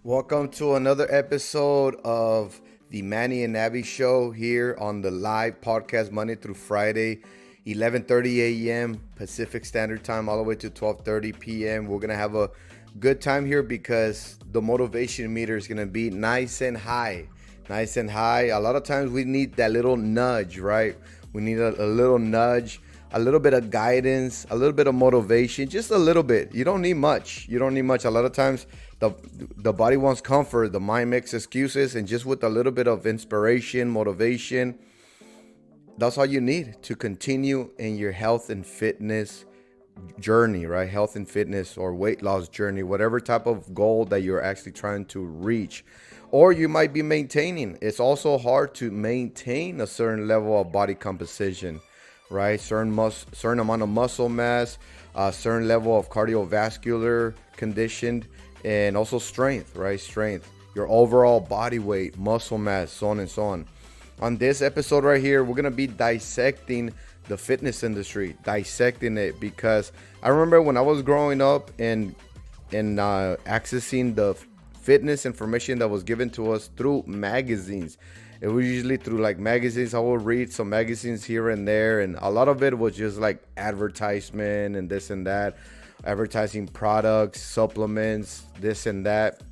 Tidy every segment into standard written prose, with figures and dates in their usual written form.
Welcome to another episode of the Manny and Abby Show here on the live podcast Monday through Friday, 11:30 a.m. Pacific Standard Time, all the way to 12:30 p.m. We're gonna have a good time here because the motivation meter is gonna be nice and high, nice and high. A lot of times we need that little nudge, right? We need a little nudge, a little bit of guidance, a little bit of motivation, just a little bit. You don't need much. You don't need much. A lot of times the body wants comfort, the mind makes excuses, and just with a little bit of inspiration, motivation, that's all you need to continue in your health and fitness journey, right? Health and fitness or weight loss journey, whatever type of goal that you're actually trying to reach, or you might be maintaining. It's also hard to maintain a certain level of body composition, right? Certain amount of muscle mass, a certain level of cardiovascular condition, and also strength, right? Strength, your overall body weight, muscle mass, so on and so on. On this episode right here, we're gonna be dissecting the fitness industry, dissecting it, because I remember when I was growing up and accessing the fitness information that was given to us through magazines. It was usually through like magazines. I would read some magazines here and there, and a lot of it was just like advertisement and this and that, advertising products, supplements, this and that.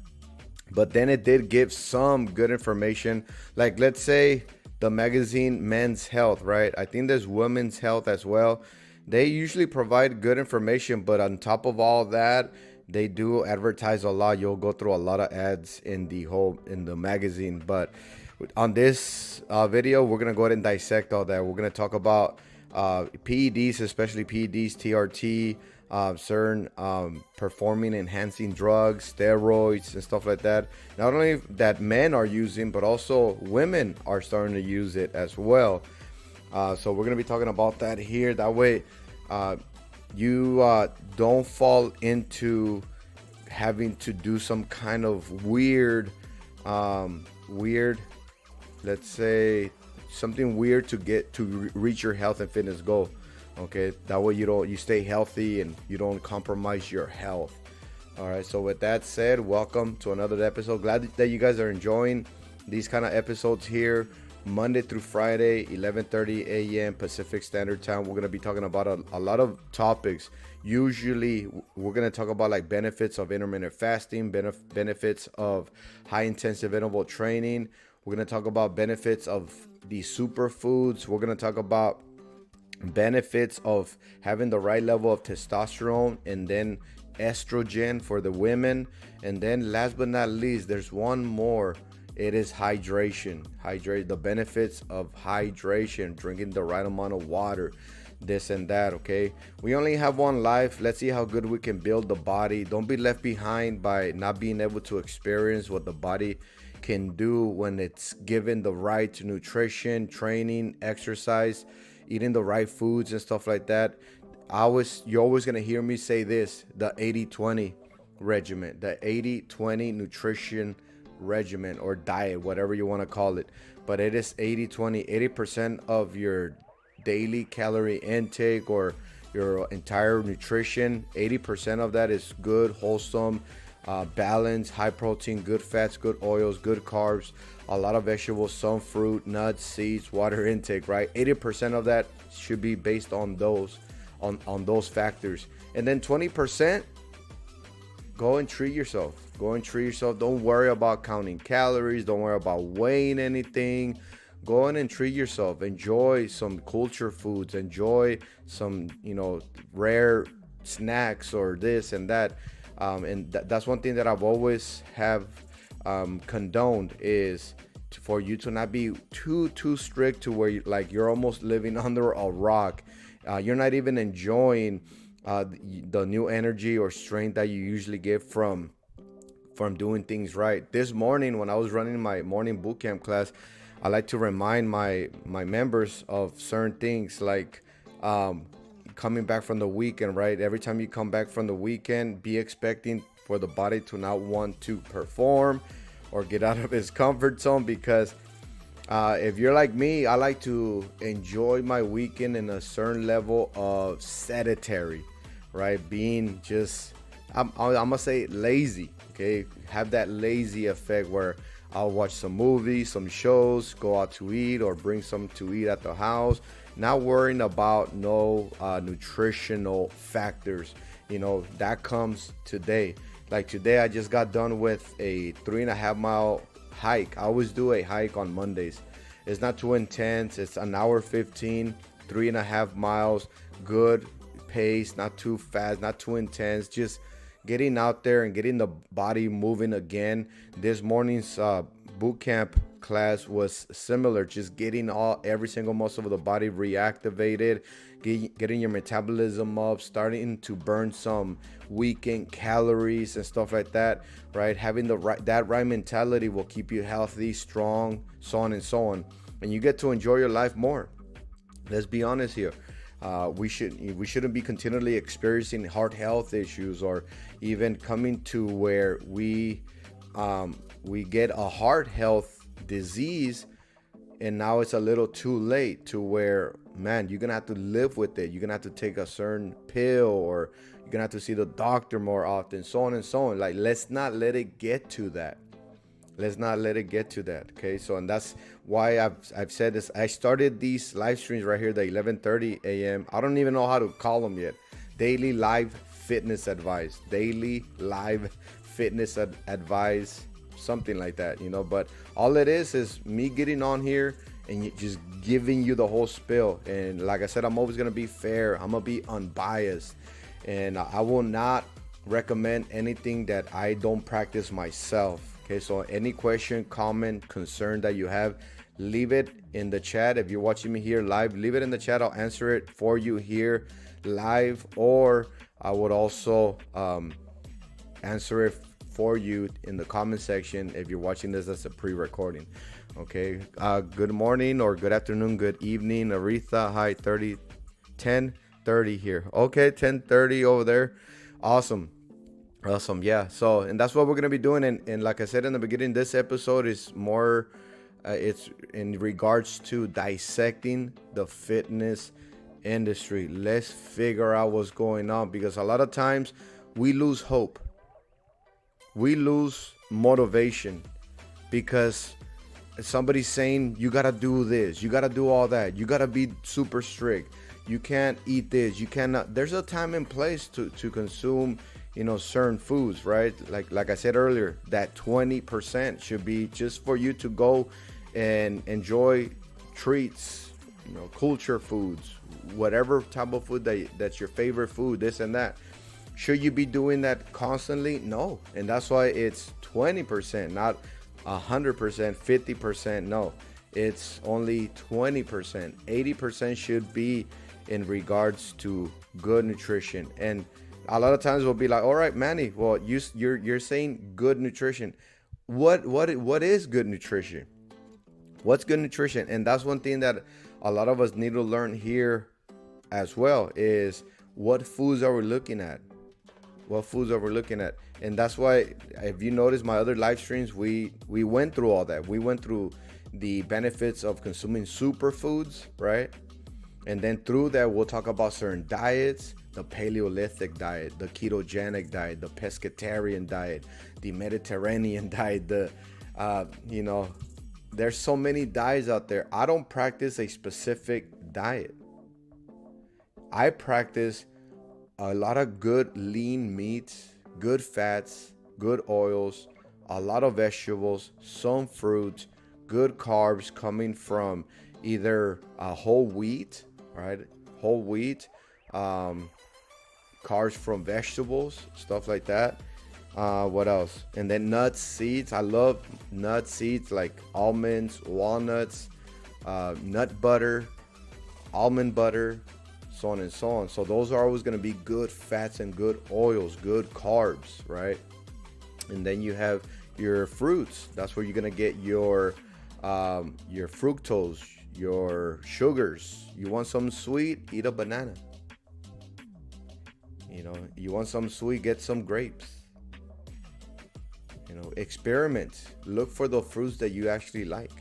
But then it did give some good information, like let's say the magazine Men's Health, right? I think there's Women's Health as well. They usually provide good information, but on top of all that, they do advertise a lot. You'll go through a lot of ads in the magazine. But on this video, we're gonna go ahead and dissect all that. We're gonna talk about PEDs, especially PEDs, TRT, certain performing enhancing drugs, steroids, and stuff like that. Not only that men are using, but also women are starting to use it as well. So we're gonna be talking about that here. That way, you don't fall into having to do some kind of weird, let's say something weird to get to reach your health and fitness goal. Okay, that way you stay healthy and you don't compromise your health. All right, so with that said, welcome to another episode. Glad that you guys are enjoying these kind of episodes here, Monday through Friday, 11:30 a.m. Pacific Standard Time. We're gonna be talking about a lot of topics. Usually we're gonna talk about like benefits of intermittent fasting, benefits of high intensive interval training. We're gonna talk about benefits of the superfoods. We're gonna talk about benefits of having the right level of testosterone and then estrogen for the women. And then last but not least, there's one more. It is hydration. The benefits of hydration, drinking the right amount of water, this and that. Okay, we only have one life. Let's see how good we can build the body. Don't be left behind by not being able to experience what the body can do when it's given the right nutrition, training, exercise, eating the right foods and stuff like that. You're always gonna hear me say this: the 80-20 regimen, the 80-20 nutrition regimen or diet, whatever you want to call it. But it is 80-20. 80% of your daily calorie intake or your entire nutrition, 80% of that is good, wholesome, balanced, high protein, good fats, good oils, good carbs, a lot of vegetables, some fruit, nuts, seeds, water intake, right? 80% of that should be based on those factors. And then 20%, go and treat yourself. Don't worry about counting calories. Don't worry about weighing anything. Go in and treat yourself. Enjoy some culture foods. Enjoy some, rare snacks or this and that. And that's one thing that I've always have condoned is for you to not be too strict to where you're almost living under a rock. You're not even enjoying the new energy or strength that you usually get from doing things right. This morning when I was running my morning boot camp class, I like to remind my members of certain things, like coming back from the weekend, right? Every time you come back from the weekend, be expecting for the body to not want to perform or get out of its comfort zone, because if you're like me, I like to enjoy my weekend in a certain level of sedentary, right? Being just I'm gonna say lazy. Okay, have that lazy effect where I'll watch some movies, some shows, go out to eat, or bring some to eat at the house. Not worrying about no nutritional factors. That comes today. Like today, I just got done with a 3.5 mile hike. I always do a hike on Mondays. It's not too intense. It's an hour 15, 3.5 miles, good pace, not too fast, not too intense. Just getting out there and getting the body moving again. This morning's boot camp class was similar, just getting every single muscle of the body reactivated, getting your metabolism up, starting to burn some weekend calories and stuff like that, right? Having that right mentality will keep you healthy, strong, so on and so on, and you get to enjoy your life more. Let's be honest here. We shouldn't be continually experiencing heart health issues, or even coming to where we get a heart health disease, and now it's a little too late, to where, man, you're gonna have to live with it. You're gonna have to take a certain pill, or you're gonna have to see the doctor more often, so on and so on. Like, let's not let it get to that. Let's not let it get to that. Okay, so, and that's why I've said this. I started these live streams right here, the 11:30 a.m. I don't even know how to call them yet. Daily live fitness advice. Daily live fitness advice, something like that, but all it is me getting on here and just giving you the whole spill. And like I said, I'm always gonna be fair. I'm gonna be unbiased, and I will not recommend anything that I don't practice myself. Okay, so any question, comment, concern that you have, leave it in the chat. If you're watching me here live, leave it in the chat. I'll answer it for you here live, or I would also answer it for you in the comment section if you're watching this as a pre-recording. Okay, good morning, or good afternoon, good evening, Aretha. Hi, 10:30 here. Okay, 10:30 over there. Awesome, yeah. So, and that's what we're gonna be doing. And like I said in the beginning, this episode is more it's in regards to dissecting the fitness industry. Let's figure out what's going on, because a lot of times we lose hope, we lose motivation, because somebody's saying you gotta do this, you gotta do all that, you gotta be super strict, you can't eat this, you cannot. There's a time and place to consume certain foods, right? Like I said earlier, that 20% should be just for you to go and enjoy treats, culture foods, whatever type of food that's your favorite food, this and that. Should you be doing that constantly? No. And that's why it's 20%, not 100%, 50%. No, it's only 20%. 80% should be in regards to good nutrition. And a lot of times we'll be like, all right, Manny, well, you're saying good nutrition. What is good nutrition? What's good nutrition? And that's one thing that a lot of us need to learn here as well, is what foods are we looking at? What foods are we looking at? And that's why, if you notice my other live streams, we went through all that. We went through the benefits of consuming superfoods, right? And then through that, we'll talk about certain diets: the Paleolithic diet, the ketogenic diet, the pescatarian diet, the Mediterranean diet, there's so many diets out there. I don't practice a specific diet. I practice a lot of good lean meats, good fats, good oils, a lot of vegetables, some fruits, good carbs coming from either whole wheat, right? Whole wheat, carbs from vegetables, stuff like that. What else? And then nuts, seeds. I love nuts, seeds, like almonds, walnuts, nut butter, almond butter, so on and so on. So those are always going to be good fats and good oils, good carbs, right? And then you have your fruits. That's where you're going to get your fructose, your sugars. You want some sweet, eat a banana. You want some sweet, get some grapes. Experiment. Look for the fruits that you actually like.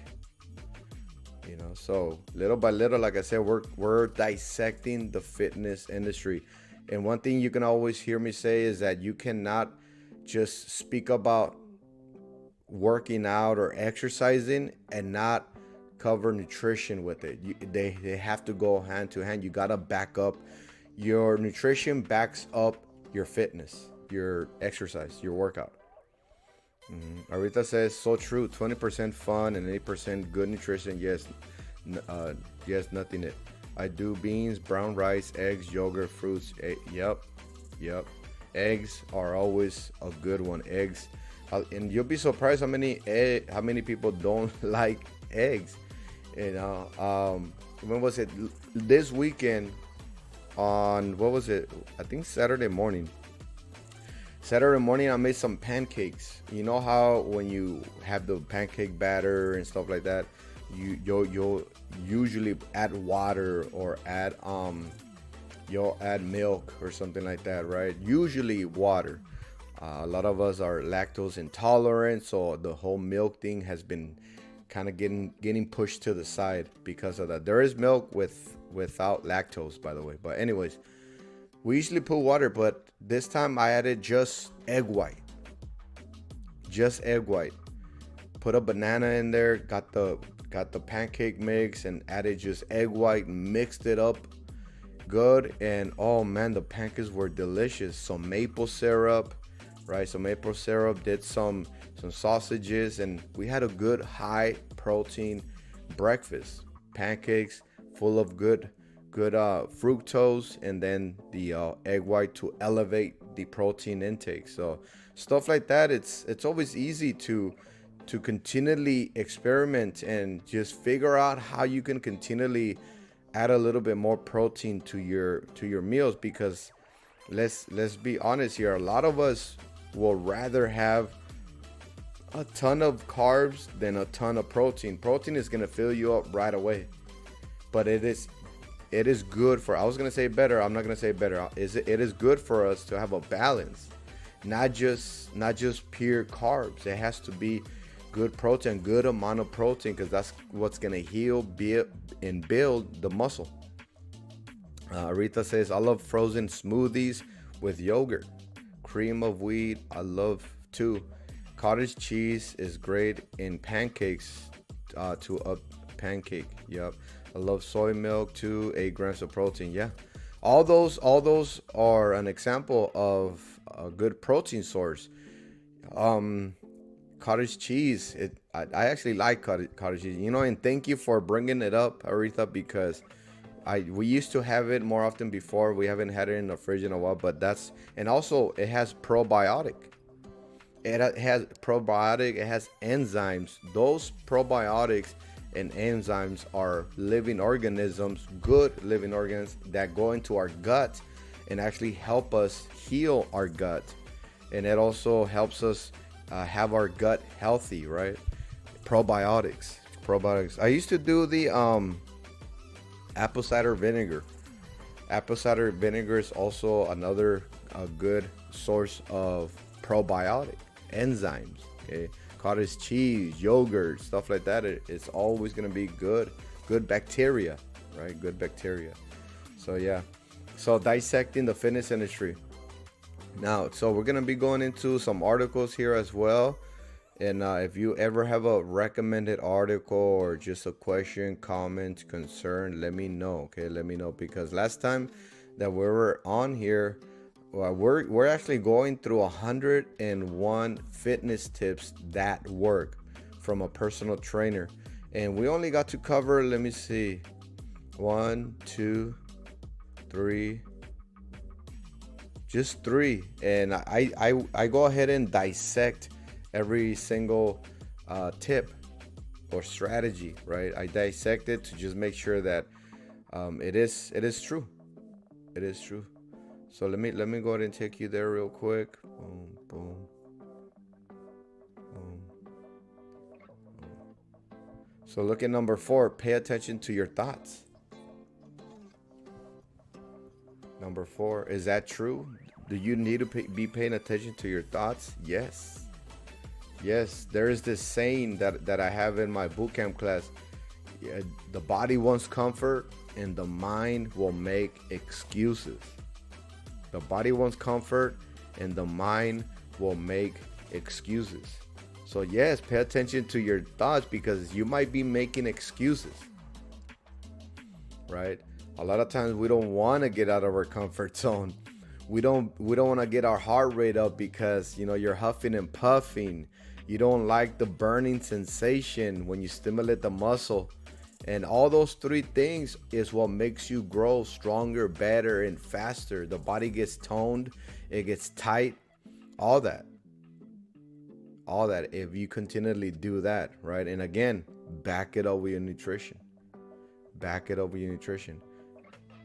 So little by little, like I said, we're dissecting the fitness industry. And one thing you can always hear me say is that you cannot just speak about working out or exercising and not cover nutrition with it. They have to go hand to hand. You got to back up. Your nutrition backs up your fitness, your exercise, your workout. Arita says, so true. 20% fun and 80% good nutrition. Yes, yes, nothing it. I do beans, brown rice, eggs, yogurt, fruits. Yep. Eggs are always a good one. Eggs, and you'll be surprised how many people don't like eggs. You know, when was it? This weekend on, what was it? I think Saturday morning. I made some pancakes. You know how when you have the pancake batter and stuff like that, you'll usually add water or you'll add milk or something like that, right? Usually water. A lot of us are lactose intolerant, so the whole milk thing has been kind of getting pushed to the side because of that. There is milk without lactose, by the way. But anyways, we usually put water, but this time I added just egg white. Put a banana in there, got the pancake mix and added just egg white, mixed it up good, and oh man, the pancakes were delicious. Some maple syrup, right? Some maple syrup, did some sausages, and we had a good high protein breakfast. Pancakes full of good fructose, and then the egg white to elevate the protein intake. So stuff like that, it's always easy to continually experiment and just figure out how you can continually add a little bit more protein to your meals, because let's be honest here, a lot of us will rather have a ton of carbs than a ton of protein. Protein is going to fill you up right away, but it is good for, I was going to say better, I'm not going to say better, it is good for us to have a balance, not just pure carbs. It has to be good protein, good amount of protein, because that's what's going to heal, and build the muscle. Rita says, I love frozen smoothies with yogurt, cream of wheat. I love too. Cottage cheese is great in pancakes to up pancake. Yep. I love soy milk too. 8 grams of protein. Yeah. All those are an example of a good protein source. Cottage cheese. I actually like cottage cheese. You know, and thank you for bringing it up, Aretha, because we used to have it more often before. We haven't had it in the fridge in a while, but and also it has probiotic. It has probiotic. It has enzymes. Those probiotics and enzymes are living organisms, good living organisms that go into our gut and actually help us heal our gut. And it also helps us have our gut healthy, right? Probiotics. I used to do the apple cider vinegar. Apple cider vinegar is also another good source of probiotic enzymes. Okay, cottage cheese, yogurt, stuff like that. It's always going to be good bacteria, right? Good bacteria. So yeah. So dissecting the fitness industry. Now, so we're going to be going into some articles here as well. And if you ever have a recommended article or just a question, comment, concern, let me know. Okay, let me know, because last time that we were on here, we're actually going through 101 fitness tips that work from a personal trainer, and we only got to cover, let me see, 1, 2, 3, just 3. And I go ahead and dissect every single tip or strategy, right? I dissect it to just make sure that it is true. It is true. So let me go ahead and take you there real quick. Boom, boom, boom, boom. So look at number 4. Pay attention to your thoughts. Number 4. Is that true? Do you need to be paying attention to your thoughts? Yes. Yes. There is this saying that I have in my bootcamp class. Yeah, the body wants comfort and the mind will make excuses. The body wants comfort, and the mind will make excuses. So yes, pay attention to your thoughts, because you might be making excuses, right? A lot of times we don't want to get out of our comfort zone. We don't want to get our heart rate up because, you know, you're huffing and puffing. You don't like the burning sensation when you stimulate the muscle. And all those three things is what makes you grow stronger, better, and faster. The body gets toned, it gets tight, all that. All that, if you continually do that, right? And again, back it up with your nutrition. Back it up with your nutrition.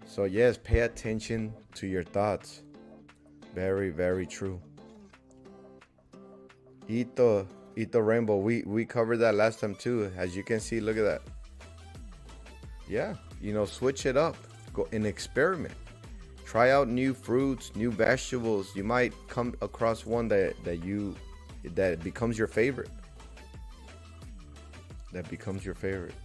So yes, pay attention to your thoughts. Very, very true. Eat the rainbow. We covered that last time too. As you can see, look at that. Yeah, you know, switch it up. Go and experiment. Try out new fruits, new vegetables. You might come across one that becomes your favorite. That becomes your favorite.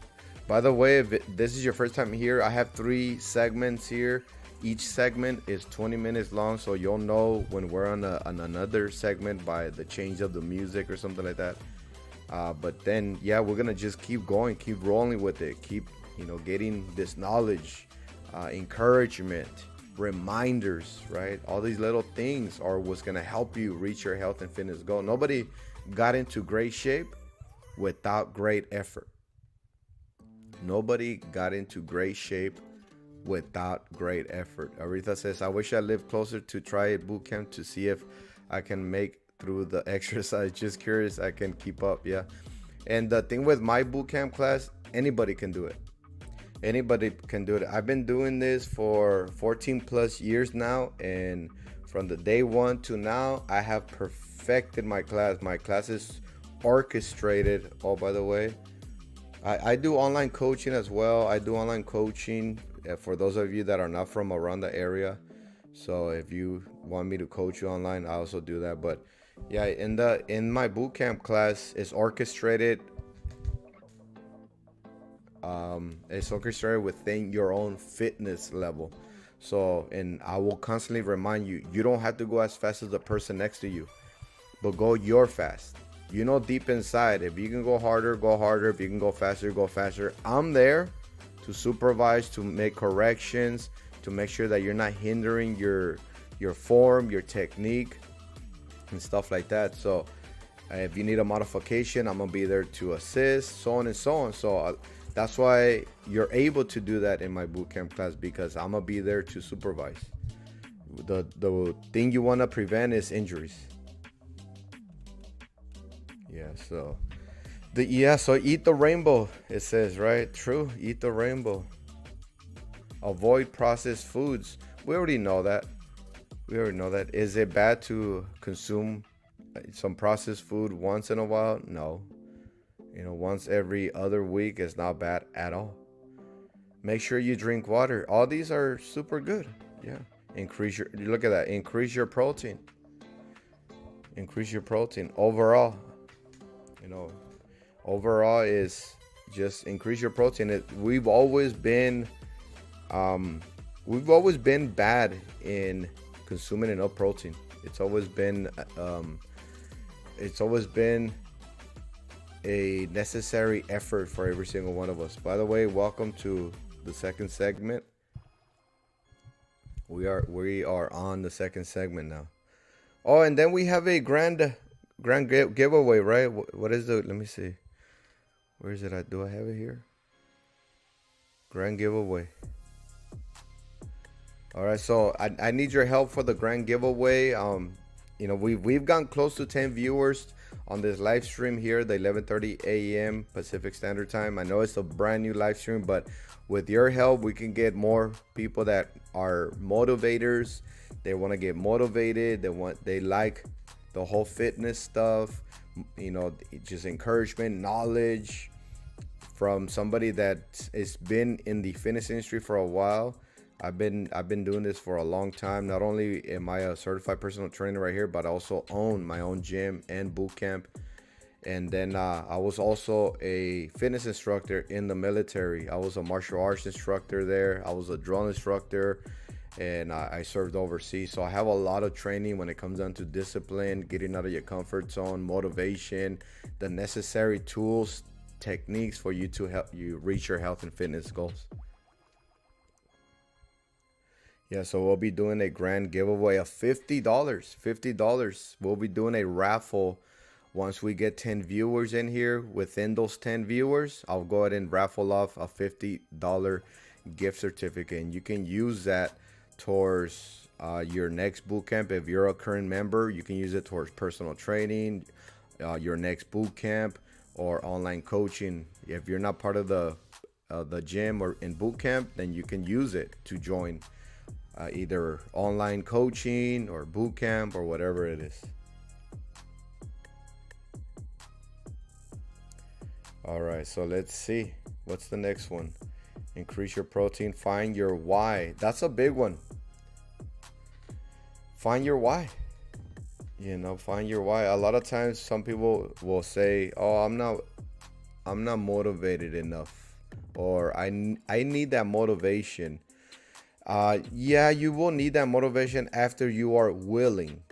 By the way, if this is your first time here, I have 3 segments here. Each segment is 20 minutes long, so you'll know when we're on another segment by the change of the music or something like that. But then, yeah, we're gonna just keep going, keep rolling with it, keep, you know, getting this knowledge, encouragement, reminders, right? All these little things are what's gonna help you reach your health and fitness goal. Nobody got into great shape without great effort. Nobody got into great shape without great effort. Aretha says, I wish I lived closer to try boot camp to see if I can make through the exercise. Just curious, I can keep up. Yeah. And the thing with my boot camp class, anybody can do it. Anybody can do it. I've been doing this for 14 plus years now, and from the day one to now, I have perfected my class. My class is orchestrated. Oh, by the way, I do online coaching as well. I do online coaching for those of you that are not from around the area. So if you want me to coach you online, I also do that. But yeah, in my bootcamp class, it's orchestrated. It's orchestrated within your own fitness level. So, and I will constantly remind you, you don't have to go as fast as the person next to you, but go your fast. You know, deep inside, if you can go harder, go harder. If you can go faster, go faster. I'm there to supervise, to make corrections, to make sure that you're not hindering your form, your technique, and stuff like that. So if you need a modification, I'm gonna be there to assist, so on and so on. So that's why you're able to do that in my bootcamp class, because I'm gonna be there to supervise. The thing you want to prevent is injuries. Yeah, so eat the rainbow, it says, right? True, eat the rainbow. Avoid processed foods. We already know that. Is it bad to consume some processed food once in a while? No. You know, once every other week is not bad at all. Make sure you drink water. All these are super good. Yeah. Look at that. Increase your protein. Overall. You know, overall is just increase your protein. We've always been bad in consuming enough protein. It's always been a necessary effort for every single one of us. By the way, welcome to the second segment. We are on the second segment now. Oh, and then we have a grand giveaway, right? What is the, let me see. Where is it? Do I have it here? Grand giveaway. All right, so I need your help for the grand giveaway. You know, we've gone close to 10 viewers on this live stream here, the 11:30 a.m. Pacific Standard Time. I know it's a brand new live stream, but with your help, we can get more people that are motivators. They want to get motivated. They like the whole fitness stuff. You know, just encouragement, knowledge from somebody that has been in the fitness industry for a while. I've been doing this for a long time. Not only am I a certified personal trainer right here, but I also own my own gym and boot camp. And then I was also a fitness instructor in the military. I was a martial arts instructor there. I was a drill instructor. and I served overseas. So I have a lot of training when it comes down to discipline, getting out of your comfort zone, motivation, the necessary tools, techniques for you to help you reach your health and fitness goals. Yeah, so we'll be doing a grand giveaway of $50. $50. We'll be doing a raffle once we get 10 viewers in here. Within those 10 viewers, I'll go ahead and raffle off a $50 gift certificate, and you can use that towards your next boot camp. If you're a current member, you can use it towards personal training, your next boot camp, or online coaching. If you're not part of the gym or in boot camp, then you can use it to join either online coaching or boot camp or whatever it is. All right, so let's see. What's the next one? Increase your protein. Find your why. That's a big one. Find your why. You know, find your why. A lot of times some people will say, oh, I'm not motivated enough, or I need that motivation. Yeah, you will need that motivation after you are willing,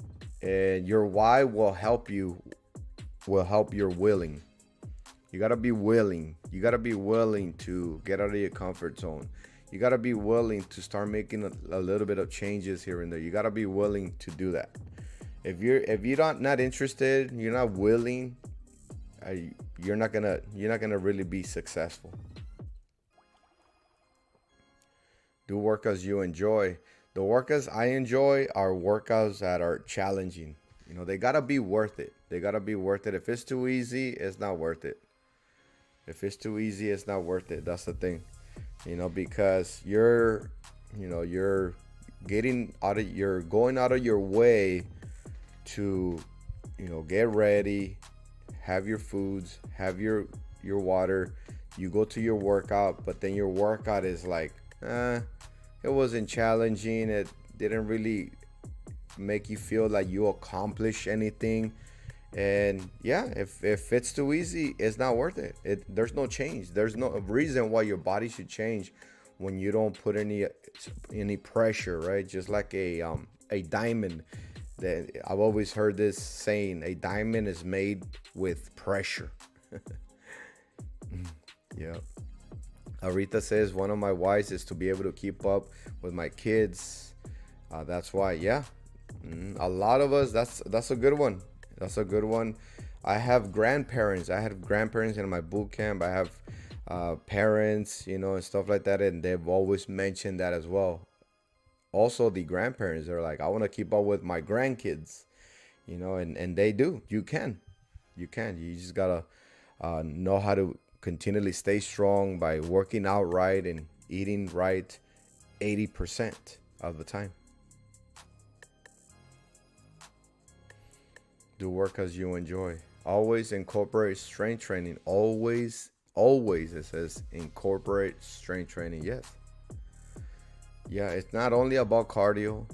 and your why will help your willing. You gotta be willing. You gotta be willing to get out of your comfort zone. You gotta be willing to start making a little bit of changes here and there. You gotta be willing to do that. If you're not interested, you're not willing, you're not gonna really be successful. Do workouts you enjoy. The workouts I enjoy are workouts that are challenging. You know, they gotta be worth it. They gotta be worth it. If it's too easy, it's not worth it. If it's too easy, it's not worth it. That's the thing. You know, because you're going out of your way to, get ready, have your foods, have your water. You go to your workout, but then your workout is like, it wasn't challenging. It didn't really make you feel like you accomplished anything. And yeah, if it's too easy, it's not worth it. There's no change. There's no reason why your body should change when you don't put any pressure, right? Just like a diamond. That I've always heard this saying: a diamond is made with pressure. Yeah. Arita says one of my whys is to be able to keep up with my kids. That's why, yeah. A lot of us. That's a good one. That's a good one. I have grandparents. I had grandparents in my boot camp. I have parents, and stuff like that, and they've always mentioned that as well. Also, the grandparents are like, I want to keep up with my grandkids, and they do. You can. You just gotta know how to continually stay strong by working out right and eating right 80% of the time. Do workouts you enjoy. Always incorporate strength training. Always, it says incorporate strength training. Yes. Yeah, it's not only about cardio,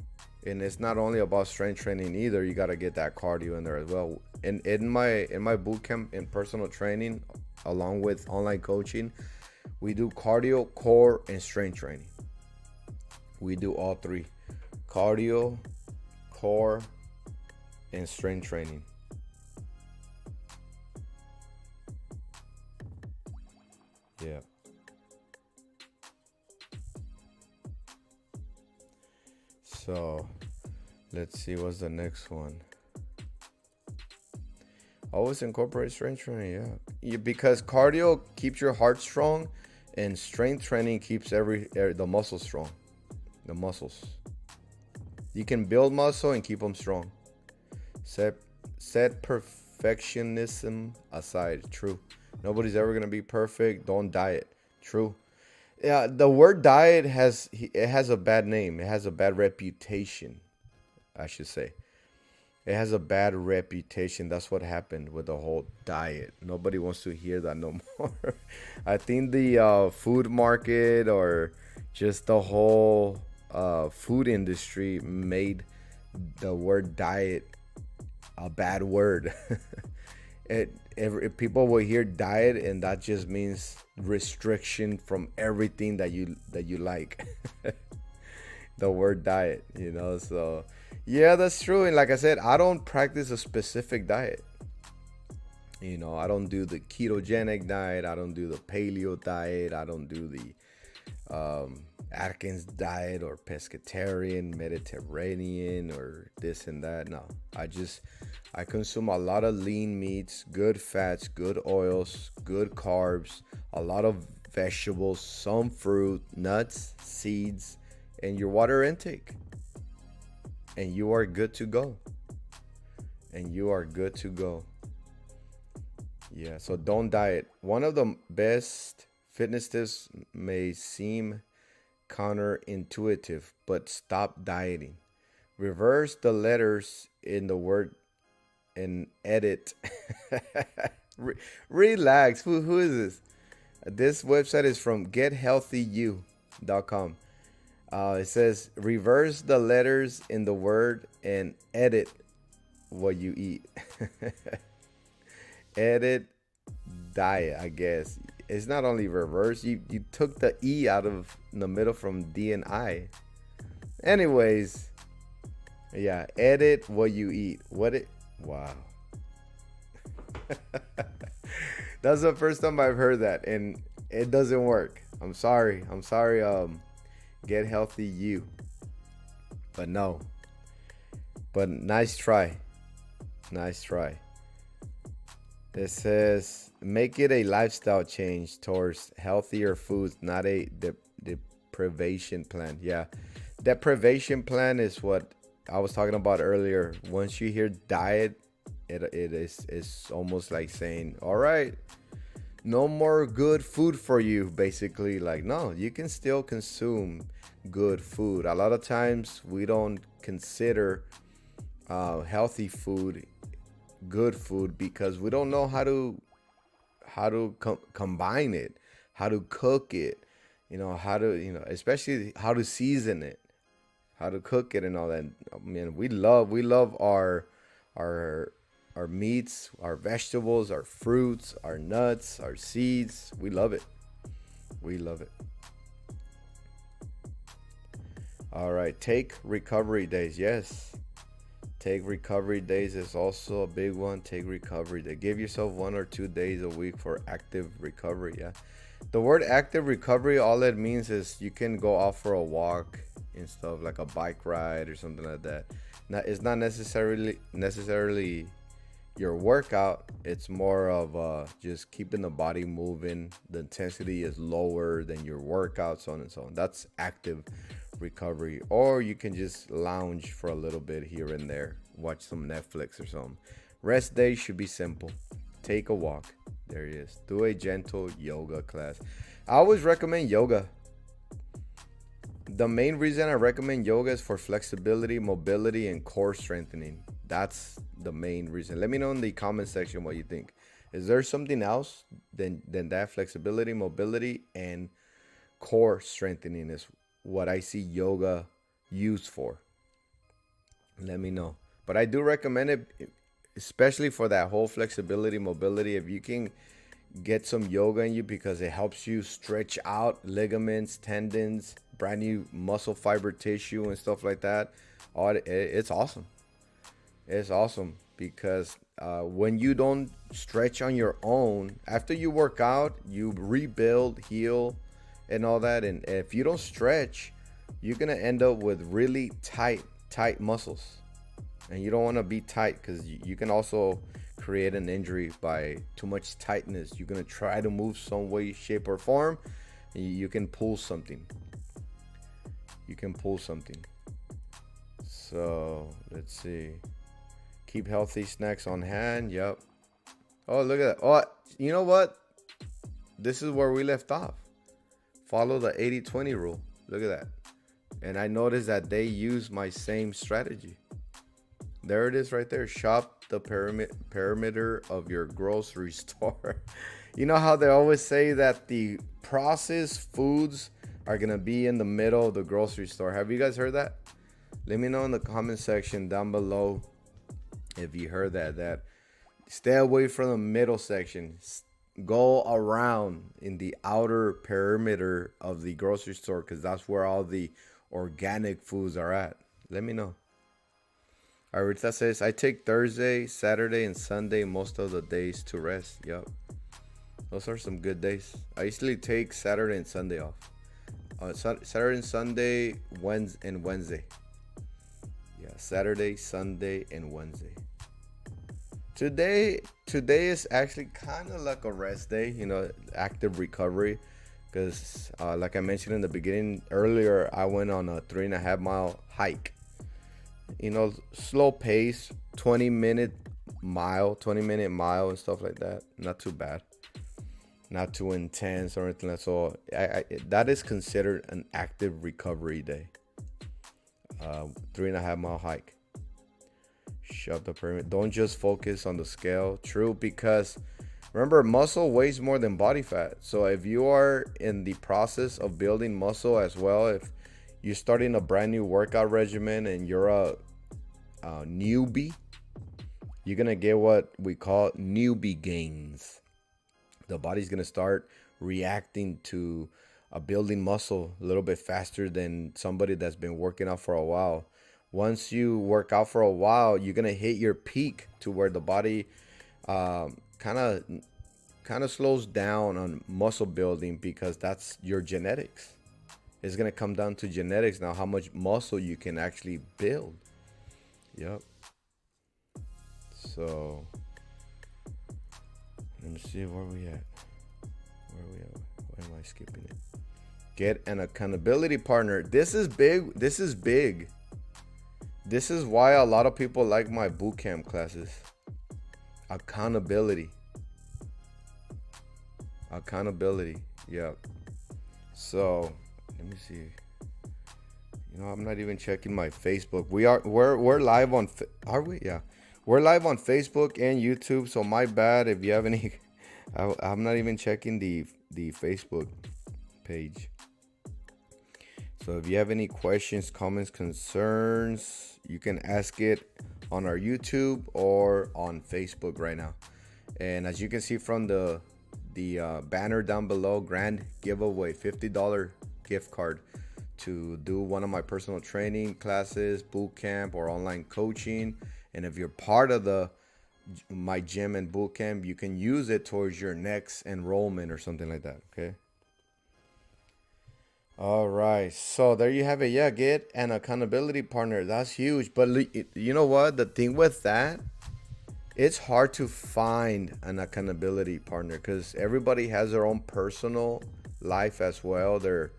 and it's not only about strength training either. You got to get that cardio in there as well. And in my boot camp in personal training, along with online coaching, we do cardio, core, and strength training. We do all three: cardio, core, and strength training. Yeah. So let's see, what's the next one. Always incorporate strength training. Yeah, because cardio keeps your heart strong, and strength training keeps the muscles strong. The muscles. You can build muscle and keep them strong. Set perfectionism aside. True. Nobody's ever gonna be perfect. Don't diet. True. Yeah, the word diet has a bad name. It has a bad reputation, I should say. It has a bad reputation. That's what happened with the whole diet. Nobody wants to hear that no more. I think the food market, or just the whole food industry, made the word diet a bad word. People will hear diet, and that just means restriction from everything that you like. the word diet, so yeah, that's true. And like I said, I don't practice a specific diet. I don't do the ketogenic diet, I don't do the paleo diet, I don't do the Atkins diet or pescatarian, Mediterranean, or this and that. No, I consume a lot of lean meats, good fats, good oils, good carbs, a lot of vegetables, some fruit, nuts, seeds, and your water intake. And you are good to go. Yeah, so don't diet. One of the best fitness tips may seem counterintuitive, but stop dieting. Reverse the letters in the word and edit. Relax. Who is this? This website is from gethealthyu.com. It says reverse the letters in the word and edit what you eat. Edit diet, I guess. It's not only reverse. You took the E out of the middle from D and I. Anyways, yeah, edit what you eat. Wow. That's the first time I've heard that, and it doesn't work. I'm sorry. Get healthy you. But no. But nice try. It says, make it a lifestyle change towards healthier foods, not a deprivation plan. Yeah, deprivation plan is what I was talking about earlier. Once you hear diet, it's almost like saying, all right, no more good food for you, basically. Like, no, you can still consume good food. A lot of times we don't consider healthy food good food because we don't know how to combine it, how to cook it, how to, especially how to season it, how to cook it and all that. I mean, we love our meats, our vegetables, our fruits, our nuts, our seeds. We love it. All right, take recovery days. Yes. Take recovery days is also a big one. Take recovery day. Give yourself 1 or 2 days a week for active recovery. Yeah. The word active recovery, all it means is you can go out for a walk and stuff, like a bike ride or something like that. Now, it's not necessarily your workout. It's more of just keeping the body moving. The intensity is lower than your workout, so on and so on. That's active recovery. Or you can just lounge for a little bit here and there, watch some Netflix or something. Rest day should be simple. Take a walk. There it is. Do a gentle yoga class. I always recommend yoga. The main reason I recommend yoga is for flexibility, mobility, and core strengthening. That's the main reason. Let me know in the comment section what you think. Is there something else than that? Flexibility, mobility, and core strengthening is what I see yoga used for. Let me know. But I do recommend it, especially for that whole flexibility, mobility. If you can get some yoga in you, because it helps you stretch out ligaments, tendons, brand new muscle fiber tissue and stuff like that. It's awesome. It's awesome because when you don't stretch on your own, after you work out, you rebuild, heal, and all that. And if you don't stretch, you're gonna end up with really tight muscles, and you don't want to be tight because you can also create an injury by too much tightness. You're gonna try to move some way, shape, or form, and you can pull something. So let's see. Keep healthy snacks on hand. Yep. Oh, look at that. Oh, you know what? This is where we left off. Follow the 80-20 rule. Look at that. And I noticed that they use my same strategy. There it is right there. Shop the perimeter of your grocery store. You know how they always say that the processed foods are going to be in the middle of the grocery store. Have you guys heard that? Let me know in the comment section down below if you heard that stay away from the middle section. Go around in the outer perimeter of the grocery store, because that's where all the organic foods are at. Let me know. Arita says, I take Thursday, Saturday, and Sunday most of the days to rest. Yup. Those are some good days. I usually take Saturday and Sunday off. Saturday and Sunday, Wednesday. Yeah, Saturday, Sunday, and Wednesday. Today is actually kind of like a rest day, you know, active recovery. Because like I mentioned in the beginning earlier, I went on a 3.5 mile hike. You know, slow pace, 20-minute mile and stuff like that. Not too bad. Not too intense or anything like that. So that is considered an active recovery day. 3.5 mile hike. Shove the pyramid. Don't just focus on the scale. True, because remember, muscle weighs more than body fat. So if you are in the process of building muscle as well, if you're starting a brand new workout regimen and you're a newbie, you're gonna get what we call newbie gains. The body's gonna start reacting to building muscle a little bit faster than somebody that's been working out for a while. Once you work out for a while, you're gonna hit your peak to where the body kind of slows down on muscle building, because that's your genetics. It's gonna come down to genetics now, how much muscle you can actually build. Yep. So let me see where we at. Why am I skipping it? Get an accountability partner. This is big. This is why a lot of people like my boot camp classes. Accountability. Yep. So let me see. You know, I'm not even checking my Facebook. We're live on. Are we? Yeah, we're live on Facebook and YouTube. So my bad if you have any. I'm not even checking the Facebook page. So if you have any questions, comments, concerns, you can ask it on our YouTube or on Facebook right now. And as you can see from the banner down below, grand giveaway, $50 gift card to do one of my personal training classes, boot camp, or online coaching. And if you're part of my gym and boot camp, you can use it towards your next enrollment or something like that. Okay. All right, so there you have it. Yeah, get an accountability partner. That's huge. But you know what? The thing with that, it's hard to find an accountability partner because everybody has their own personal life as well, their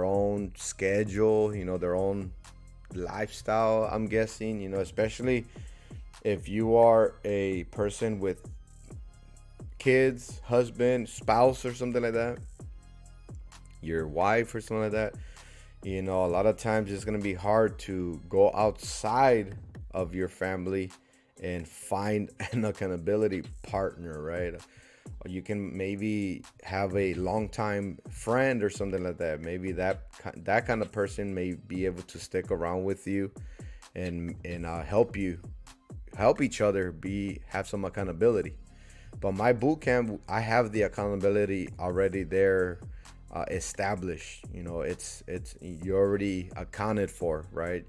own schedule, you know, their own lifestyle, I'm guessing, you know, especially if you are a person with kids, husband, spouse, or something like that, your wife or something like that. You know, a lot of times it's going to be hard to go outside of your family and find an accountability partner, right? Or you can maybe have a longtime friend or something like that. Maybe that kind of person may be able to stick around with you and help each other have some accountability. But my boot camp, I have the accountability already there, established. You know, it's you're already accounted for, right?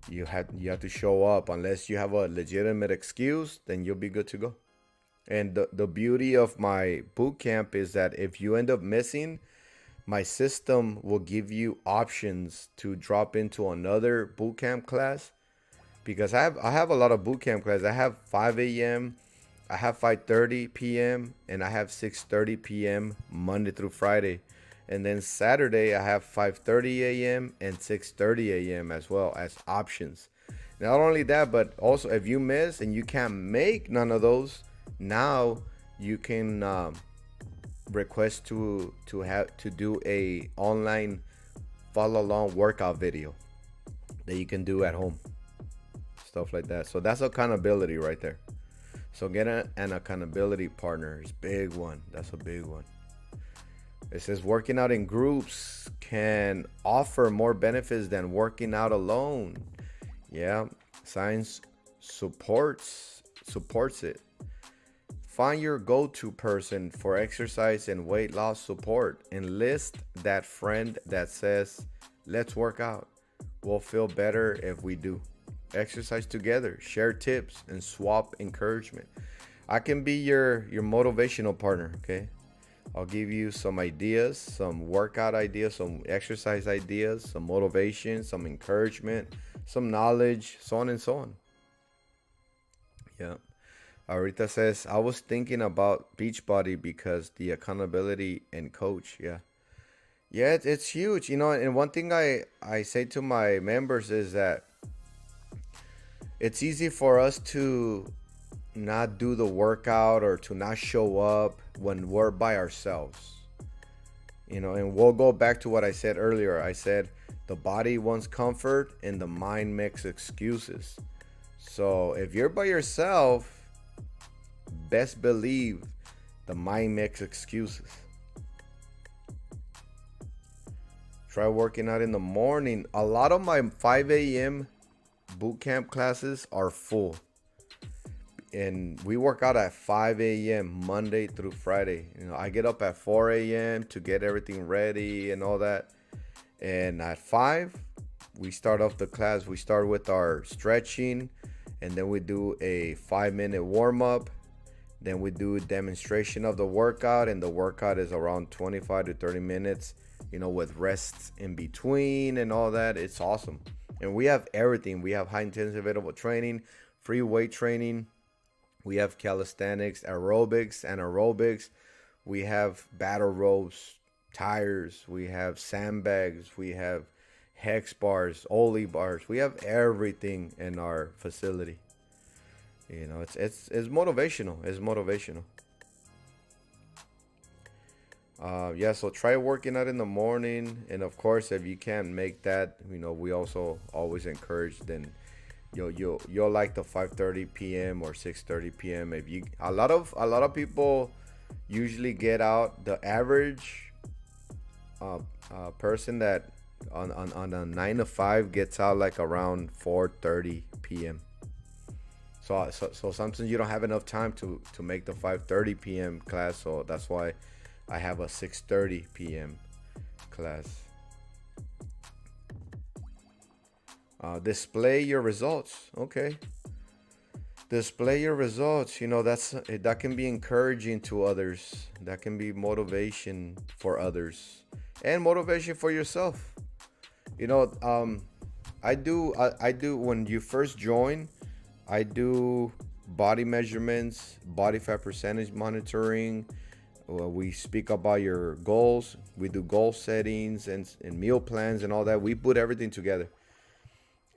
You have to show up. Unless you have a legitimate excuse, then you'll be good to go. And the beauty of my boot camp is that if you end up missing, my system will give you options to drop into another boot camp class, because I have a lot of boot camp classes. I have 5 a.m., I have 5:30 p.m., and I have 6:30 p.m. Monday through Friday. And then Saturday, I have 5:30 a.m. and 6:30 a.m. as well as options. Not only that, but also if you miss and you can't make none of those, now you can request to do a online follow along workout video that you can do at home, stuff like that. So that's accountability right there. So get an accountability partner is big one. That's a big one. It says working out in groups can offer more benefits than working out alone. Yeah, science supports it. Find your go-to person for exercise and weight loss support. Enlist that friend that says, Let's work out. We'll feel better if we do. Exercise together, share tips, and swap encouragement. I can be your motivational partner, okay? I'll give you some ideas, some workout ideas, some exercise ideas, some motivation, some encouragement, some knowledge, so on and so on. Yeah. Ahorita says, I was thinking about Beachbody because the accountability and coach. Yeah. Yeah, it's huge. You know, and one thing I say to my members is that it's easy for us to not do the workout or to not show up when we're by ourselves. You know, and we'll go back to what I said earlier. I said the body wants comfort and the mind makes excuses. So if you're by yourself, best believe the mind makes excuses. Try working out in the morning. A lot of my 5 a.m. boot camp classes are full. And we work out at 5 a.m. Monday through Friday. You know, I get up at 4 a.m. to get everything ready and all that. And at 5, we start off the class. We start with our stretching, and then we do a 5-minute warm-up. Then we do a demonstration of the workout, and the workout is around 25 to 30 minutes, you know, with rests in between and all that. It's awesome. And we have everything. We have high-intensive interval training, free weight training. We have calisthenics, aerobics, anaerobics. We have battle ropes, tires. We have sandbags. We have hex bars, ollie bars. We have everything in our facility. You know, it's motivational. It's motivational. Yeah, so try working out in the morning. And of course, if you can't make that, you know, we also always encourage then you'll like the 5:30 p.m. or 6:30 p.m. If you a lot of people usually get out. The average person that on a 9 to 5 gets out like around 4:30 p.m. So sometimes you don't have enough time to make the 5:30 p.m. class. So that's why I have a 6:30 p.m. class. Display your results. Okay. Display your results. You know, that can be encouraging to others. That can be motivation for others and motivation for yourself. You know, I do when you first join, I do body measurements, body fat percentage monitoring. We speak about your goals. We do goal settings and meal plans and all that. We put everything together.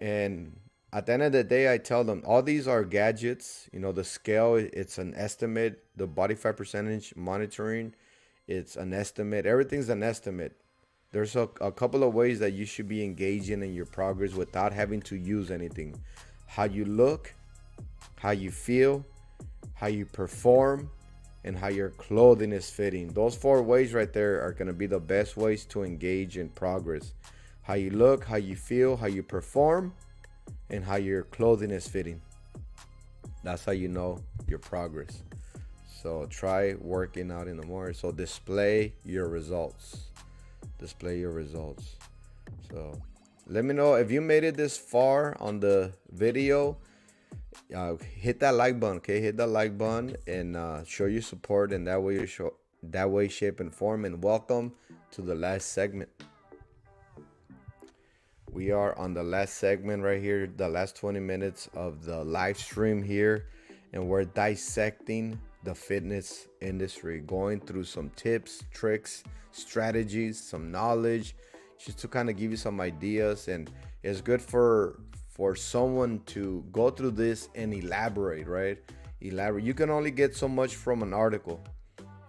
And at the end of the day, I tell them all these are gadgets. You know, the scale, it's an estimate. The body fat percentage monitoring, it's an estimate. Everything's an estimate. There's a couple of ways that you should be engaging in your progress without having to use anything. How you look, how you feel, how you perform, and how your clothing is fitting. Those 4 ways right there are going to be the best ways to engage in progress. How you look, how you feel, how you perform, and how your clothing is fitting. That's how you know your progress. So try working out in the morning. So display your results. Display your results. So let me know if you made it this far on the video. Hit that like button, okay? Hit that like button and show your support, and that way shape and form. And welcome to the last segment. We are on the last segment right here, the last 20 minutes of the live stream here, and we're dissecting the fitness industry, going through some tips, tricks, strategies, some knowledge, just to kind of give you some ideas. And it's good for someone to go through this and elaborate, right? You can only get so much from an article.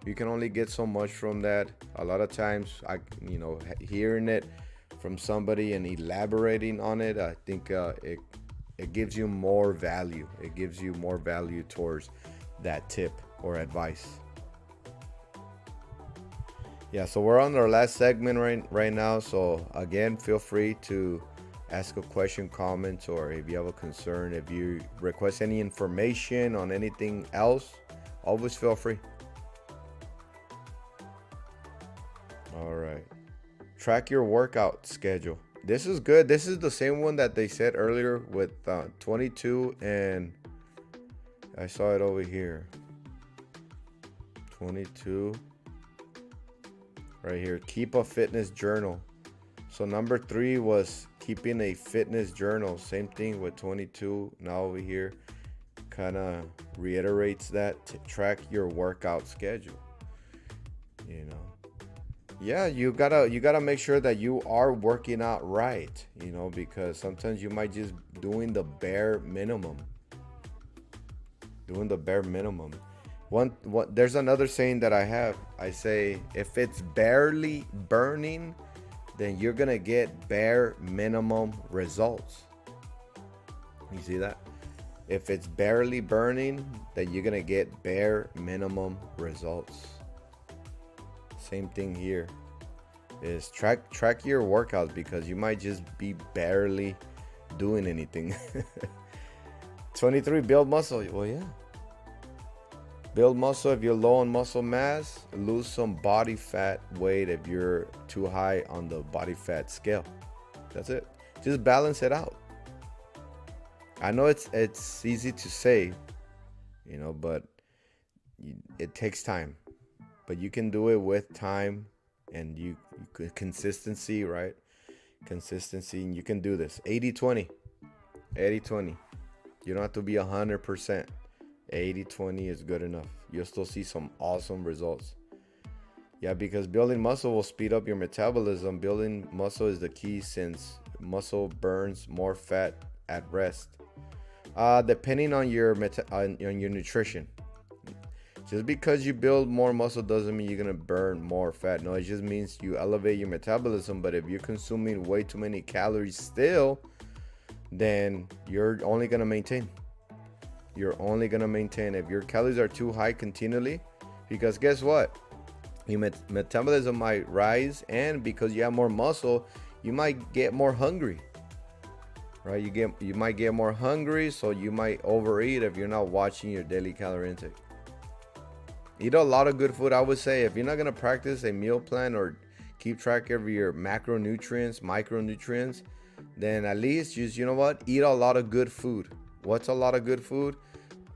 You can only get so much from that. A lot of times, hearing it from somebody and elaborating on it, I think it gives you more value. It gives you more value towards that tip or advice. Yeah, so we're on our last segment right now. So again, feel free to ask a question, comment, or if you have a concern, if you request any information on anything else, always feel free. All right. Track your workout schedule. This is good. This is the same one that they said earlier with 22, and I saw it over here. 22 right here. Keep a fitness journal. So number 3 was keeping a fitness journal. Same thing with 22. Now over here kind of reiterates that. Track your workout schedule. You know, yeah, you gotta make sure that you are working out right, you know, because sometimes you might just doing the bare minimum. There's another saying that I have. I say, if it's barely burning, then you're gonna get bare minimum results. You see that? If it's barely burning, then you're gonna get bare minimum results. Same thing here. Is track your workouts, because you might just be barely doing anything. 23, build muscle. Well, yeah. Build muscle if you're low on muscle mass. Lose some body fat weight if you're too high on the body fat scale. That's it. Just balance it out. I know it's easy to say, you know, but it takes time. But you can do it with time, and you consistency, right? Consistency, and you can do this. 80-20. 80-20. You don't have to be 100%. 80-20 is good enough. You'll still see some awesome results. Yeah, because building muscle will speed up your metabolism. Building muscle is the key, since muscle burns more fat at rest. Depending on your on your nutrition. Just because you build more muscle doesn't mean you're gonna burn more fat. No, it just means you elevate your metabolism. But if you're consuming way too many calories still, then you're only gonna maintain. You're only gonna maintain if your calories are too high continually, because guess what? Your metabolism might rise, and because you have more muscle, you might get more hungry. Right? You might get more hungry, so you might overeat if you're not watching your daily calorie intake. Eat a lot of good food. I would say, if you're not gonna practice a meal plan or keep track of your macronutrients, micronutrients, then at least just, you know what, eat a lot of good food. What's a lot of good food?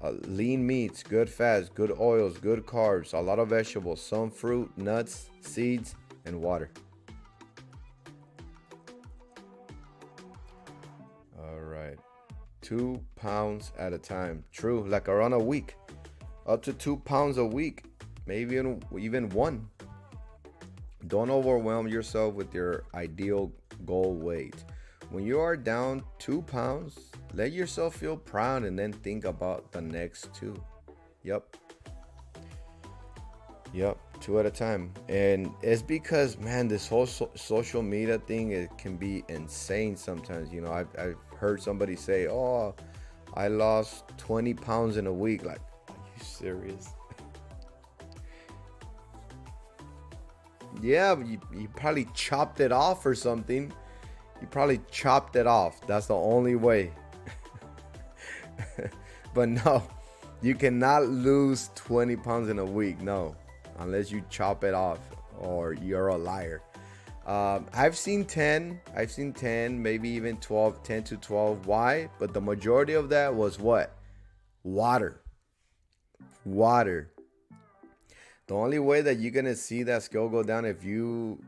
Lean meats, good fats, good oils, good carbs, a lot of vegetables, some fruit, nuts, seeds, and water. All right, 2 pounds at a time. True, like around a week. Up to 2 pounds a week, maybe even 1. Don't overwhelm yourself with your ideal goal weight. When you are down 2 pounds, let yourself feel proud, and then think about the next 2. Yep, 2 at a time. And it's because, man, this whole social media thing, it can be insane sometimes. You know, I've heard somebody say, oh, I lost 20 pounds in a week. Like, serious? Yeah, you probably chopped it off or something. You probably chopped it off. That's the only way. But no, you cannot lose 20 pounds in a week. No, unless you chop it off, or you're a liar. I've seen 10, maybe even 12, 10 to 12. Why? But the majority of that was what? Water. The only way that you're gonna see that scale go down, if you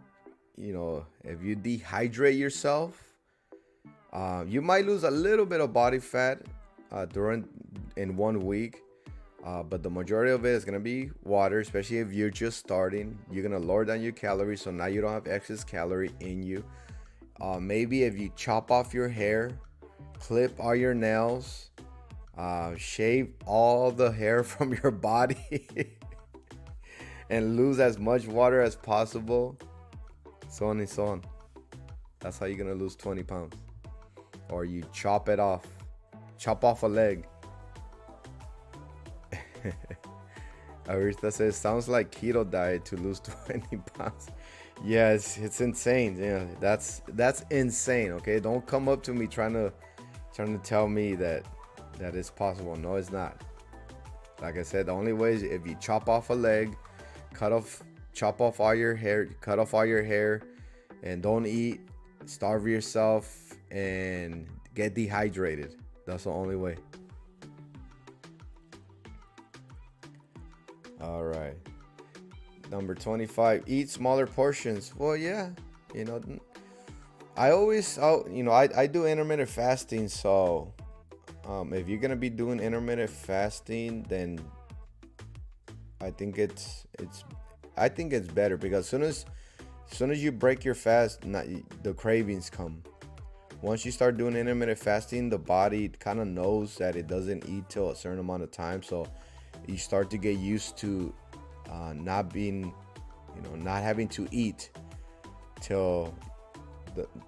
dehydrate yourself, you might lose a little bit of body fat in 1 week, but the majority of it is gonna be water. Especially if you're just starting, you're gonna lower down your calories, so now you don't have excess calorie in you. Maybe if you chop off your hair, clip all your nails, shave all the hair from your body, and lose as much water as possible, so on and so on. That's how you're gonna lose 20 pounds. Or you chop off a leg. Arista says, sounds like keto diet to lose 20 pounds. Yes, it's insane. Yeah, that's insane. Okay, don't come up to me trying to tell me that it's possible. No, it's not. Like I said, the only way is if you chop off a leg, chop off all your hair, cut off all your hair, and don't eat starve yourself and get dehydrated. That's the only way. All right. Number 25, eat smaller portions. Well, yeah, you know, I do intermittent fasting. So if you're gonna be doing intermittent fasting, then I think it's better, because as soon as you break your fast, the cravings come. Once you start doing intermittent fasting, the body kind of knows that it doesn't eat till a certain amount of time. So you start to get used to not having to eat till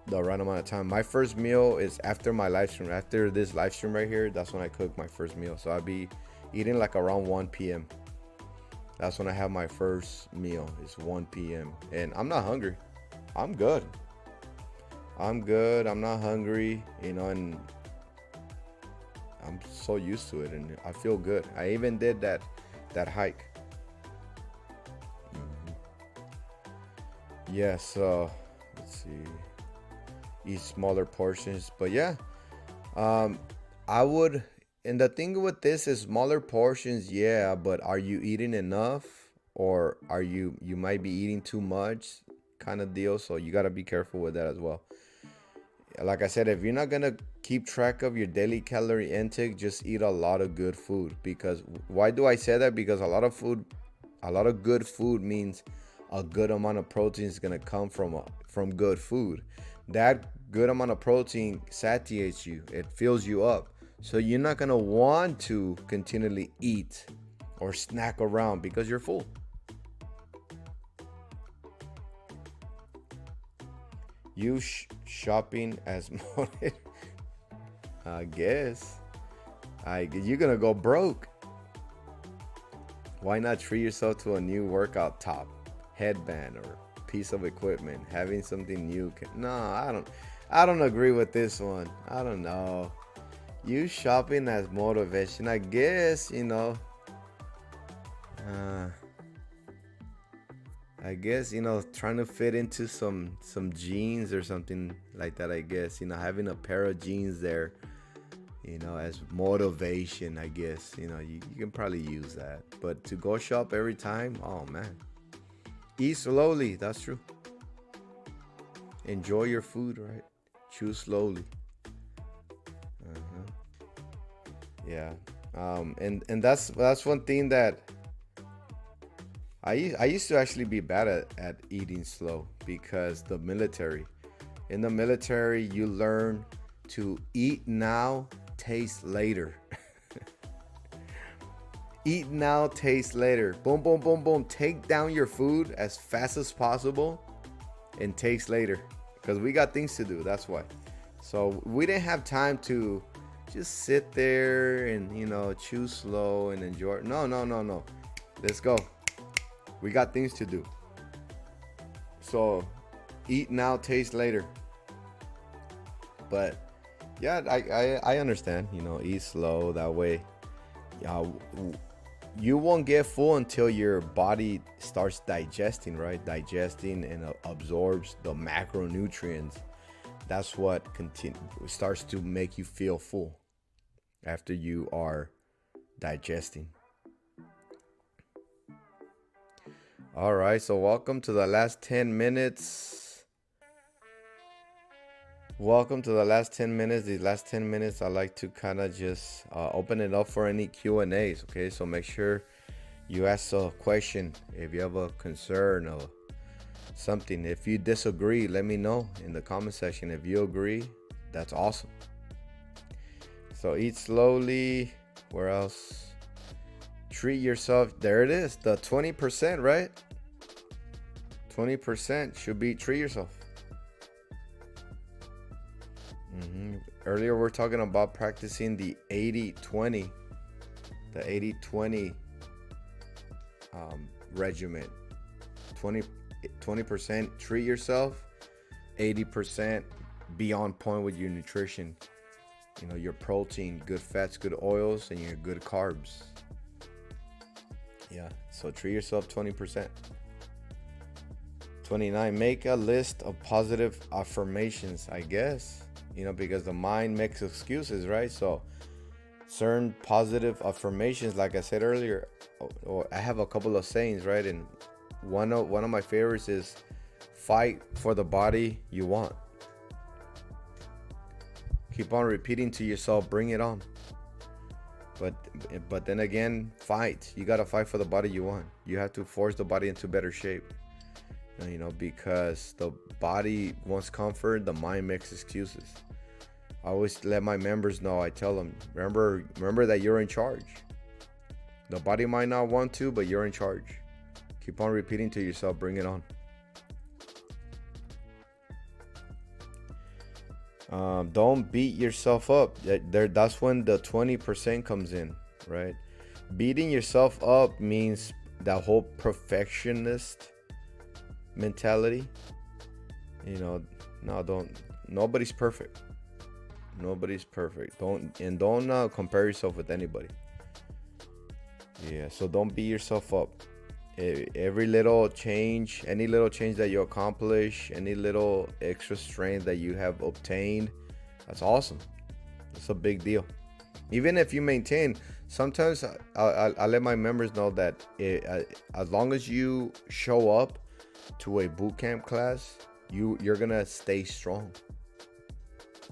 the right amount of time. My first meal is after my live stream. After this live stream right here, that's when I cook my first meal. So I'll be eating like around 1 p.m. That's when I have my first meal. It's 1 p.m. and I'm not hungry. I'm good. I'm not hungry, and I'm so used to it, and I feel good. I even did that hike. Yeah, so let's see. Eat smaller portions, but yeah, I would. And the thing with this is smaller portions, yeah, but are you eating enough, or are you might be eating too much, kind of deal. So you got to be careful with that as well. Like I said, if you're not gonna keep track of your daily calorie intake, just eat a lot of good food. Because why do I say that? Because a lot of good food means a good amount of protein is gonna come from good food. That good amount of protein satiates you. It fills you up. So you're not gonna want to continually eat or snack around because you're full. You shopping as motivated? I guess. You're gonna go broke. Why not treat yourself to a new workout top, headband, or piece of equipment? Having something new no, I don't agree with this one. I don't know. You shopping as motivation, I guess, I guess, trying to fit into some jeans or something like that, I guess, having a pair of jeans there, as motivation, I guess, you can probably use that. But to go shop every time, oh man. Eat slowly, that's true. Enjoy your food, right? Chew slowly. Yeah. And that's one thing that I used to actually be bad at eating slow, because in the military, you learn to eat now, taste later. Eat now, taste later. Boom, boom, boom, boom. Take down your food as fast as possible and taste later, because we got things to do. That's why. So we didn't have time to just sit there and, chew slow and enjoy. No. Let's go. We got things to do. So eat now, taste later. But yeah, I understand, eat slow. That way, you won't get full until your body starts digesting, right? Digesting and absorbs the macronutrients. That's what starts to make you feel full after you are digesting. All right, so welcome to the last 10 minutes. Welcome to the last 10 minutes. These last 10 minutes, I like to kind of just open it up for any Q&As, okay? So make sure you ask a question if you have a concern or something. If you disagree, let me know in the comment section. If you agree, that's awesome. So eat slowly. Where else? Treat yourself. There it is. The 20%, right? 20% should be treat yourself. Earlier, we're talking about practicing the 80-20. The 80-20 regimen. 20% treat yourself. 80% be on point with your nutrition. Your protein, good fats, good oils, and your good carbs. Yeah, so treat yourself 20%. 29, make a list of positive affirmations, I guess, because the mind makes excuses, right? So certain positive affirmations, like I said earlier, or I have a couple of sayings, right? And one of my favorites is fight for the body you want. Keep on repeating to yourself, bring it on. But then again, fight. You got to fight for the body you want. You have to force the body into better shape. Because the body wants comfort, the mind makes excuses. I always let my members know, I tell them, remember that you're in charge. The body might not want to, but you're in charge. Keep on repeating to yourself, bring it on. Don't beat yourself up. That's when the 20% comes in, right? Beating yourself up means that whole perfectionist mentality. Nobody's perfect. Nobody's perfect. Don't compare yourself with anybody. Yeah, so don't beat yourself up. Every little change, any little change that you accomplish, any little extra strength that you have obtained, that's awesome. It's a big deal. Even if you maintain, sometimes I let my members know that as long as you show up to a boot camp class, you're gonna stay strong.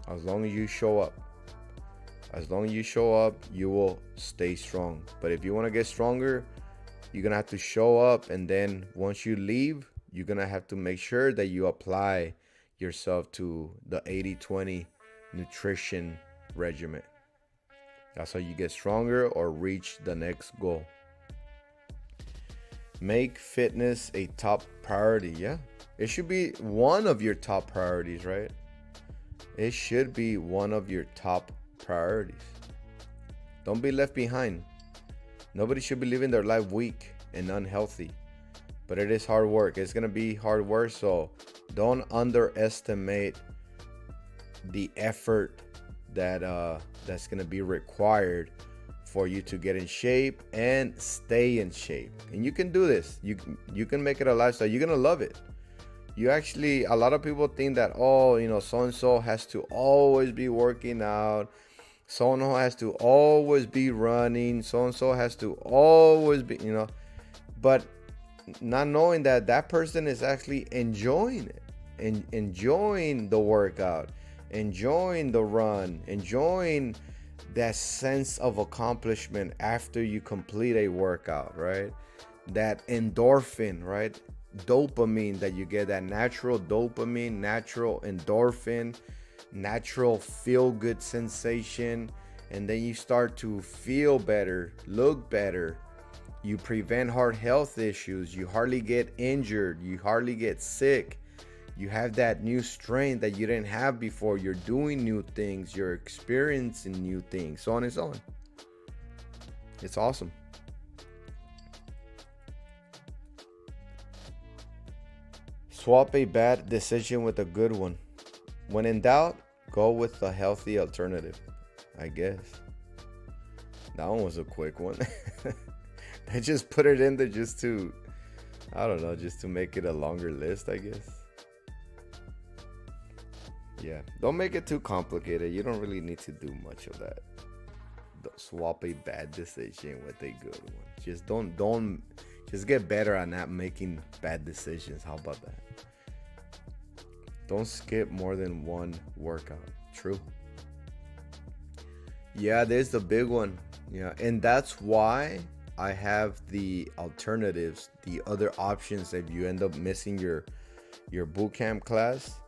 As long as you show up, you will stay strong. But if you want to get stronger, you're gonna have to show up, and then once you leave, you're gonna have to make sure that you apply yourself to the 80-20 nutrition regimen. That's how you get stronger or reach the next goal. Make fitness a top priority. Yeah, it should be one of your top priorities, right? It should be one of your top priorities. Don't be left behind. Nobody should be living their life weak and unhealthy, but it is hard work. It's gonna be hard work, so don't underestimate the effort that's gonna be required for you to get in shape and stay in shape. And you can do this. You can make it a lifestyle. You're gonna love it. A lot of people think that, so-and-so has to always be working out. So-and-so has to always be running. So-and-so has to always be, but not knowing that person is actually enjoying it, and enjoying the workout, enjoying the run, enjoying that sense of accomplishment after you complete a workout, right? That endorphin, right? Dopamine that you get, that natural dopamine, natural endorphin, natural feel-good sensation, and then you start to feel better, look better. You prevent heart health issues. You hardly get injured. You hardly get sick. You have that new strength that you didn't have before. You're doing new things. You're experiencing new things, so on and so on. It's awesome. Swap a bad decision with a good one. When in doubt, go with a healthy alternative, I guess. That one was a quick one. I just put it in there just to make it a longer list, I guess. Yeah, don't make it too complicated. You don't really need to do much of that. Swap a bad decision with a good one. Just get better at not making bad decisions. How about that? Don't skip more than one workout. True. Yeah, there's the big one. Yeah, and that's why I have the alternatives, the other options. If you end up missing your boot camp class,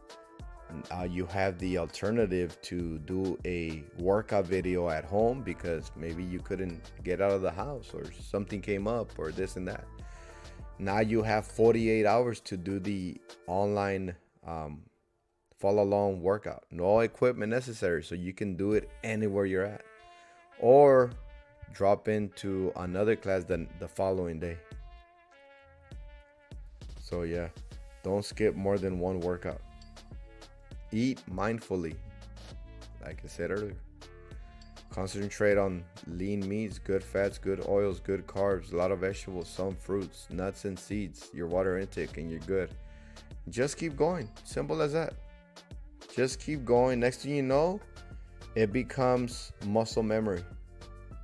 you have the alternative to do a workout video at home because maybe you couldn't get out of the house or something came up or this and that. Now you have 48 hours to do the online follow along workout. No equipment necessary, so you can do it anywhere you're at, or drop into another class the following day. So yeah, don't skip more than one workout. Eat mindfully, like I said earlier. Concentrate on lean meats, good fats, good oils, good carbs, a lot of vegetables, some fruits, nuts and seeds, your water intake, and you're good. Just keep going. Simple as that. Just keep going. Next thing you know, it becomes muscle memory.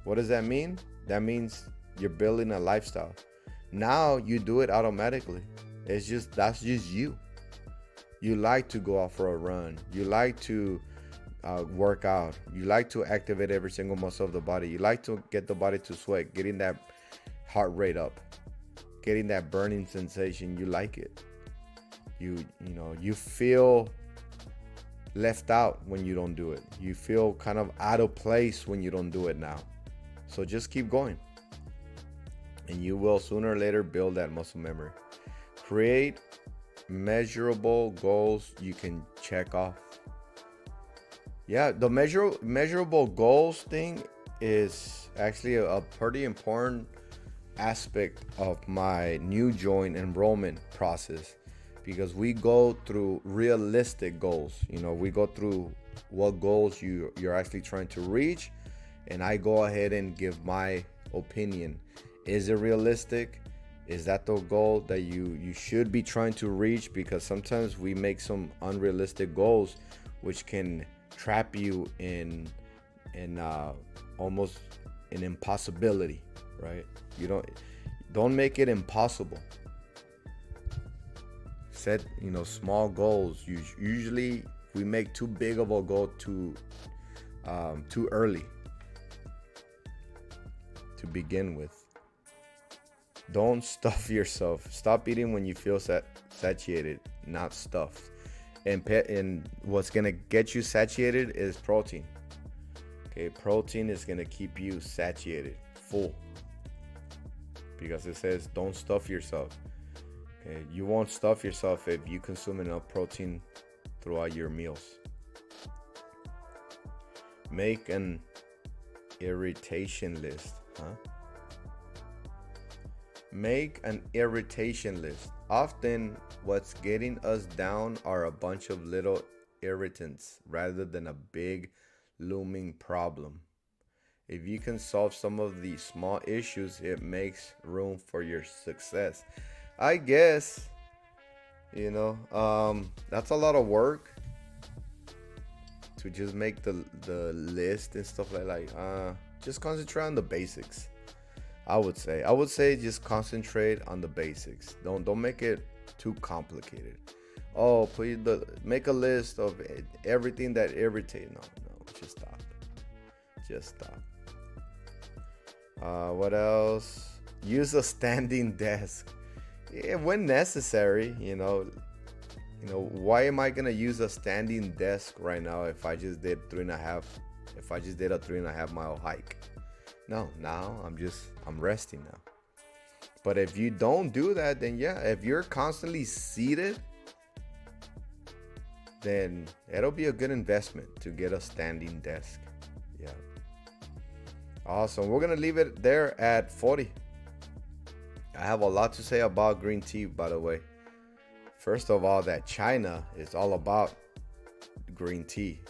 What does that mean? That means you're building a lifestyle. Now you do it automatically. That's just you. You like to go out for a run. You like to work out. You like to activate every single muscle of the body. You like to get the body to sweat, getting that heart rate up, getting that burning sensation. You like it. You feel left out when you don't do it. You feel kind of out of place when you don't do it now. So just keep going. And you will sooner or later build that muscle memory. Create measurable goals you can check off. Yeah, the measurable goals thing is actually a pretty important aspect of my new join enrollment process, because we go through realistic goals. We go through what goals you're actually trying to reach, and I go ahead and give my opinion. Is it realistic? Is that the goal that you should be trying to reach? Because sometimes we make some unrealistic goals which can trap you in almost an impossibility, right? You don't make it impossible. Set small goals. Usually we make too big of a goal too early to begin with. Don't stuff yourself. Stop eating when you feel satiated, not stuffed. And what's gonna get you satiated is protein. Okay, protein is gonna keep you satiated, full, because it says don't stuff yourself. Okay, you won't stuff yourself if you consume enough protein throughout your meals. Make an irritation list, Make an irritation list. Often what's getting us down are a bunch of little irritants rather than a big looming problem. If you can solve some of these small issues, it makes room for your success. I guess, that's a lot of work to just make the list and stuff like just concentrate on the basics. I would say just concentrate on the basics. Don't make it too complicated. Oh, please make a list of everything that irritates. No, just stop. What else? Use a standing desk. Yeah, when necessary. Why am I gonna use a standing desk right now if I just did a 3.5 mile hike? No, now I'm resting now. But if you don't do that, then yeah, if you're constantly seated, then it'll be a good investment to get a standing desk. Yeah. Awesome. We're gonna leave it there at 40. I have a lot to say about green tea, by the way. First of all, that China is all about green tea.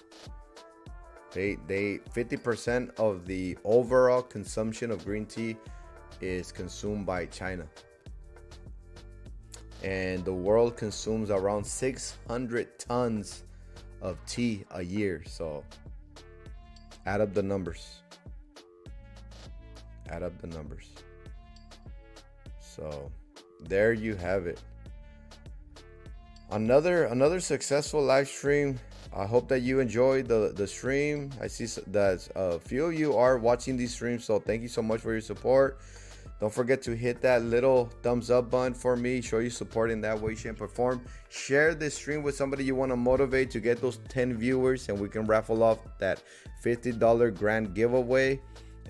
They 50% of the overall consumption of green tea is consumed by China. And the world consumes around 600 tons of tea a year. So add up the numbers. So there you have it. Another successful live stream. I hope that you enjoyed the stream. I see that a few of you are watching these streams, so thank you so much for your support. Don't forget to hit that little thumbs up button for me. Show you support in that way, shape, or form. Share this stream with somebody you want to motivate to get those 10 viewers, and we can raffle off that $50 grand giveaway.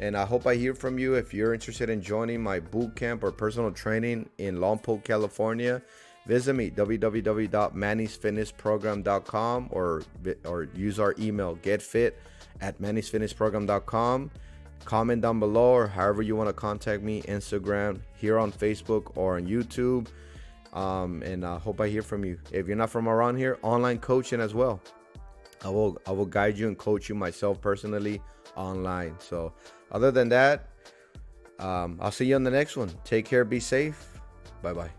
And I hope I hear from you if you're interested in joining my boot camp or personal training in Lompoc, California. Visit me, www.mannysfitnessprogram.com, or use our email, getfit@mannysfitnessprogram.com. Comment down below, or however you want to contact me, Instagram, here on Facebook, or on YouTube. And I hope I hear from you. If you're not from around here, online coaching as well. I will guide you and coach you myself personally online. So other than that, I'll see you on the next one. Take care, be safe. Bye-bye.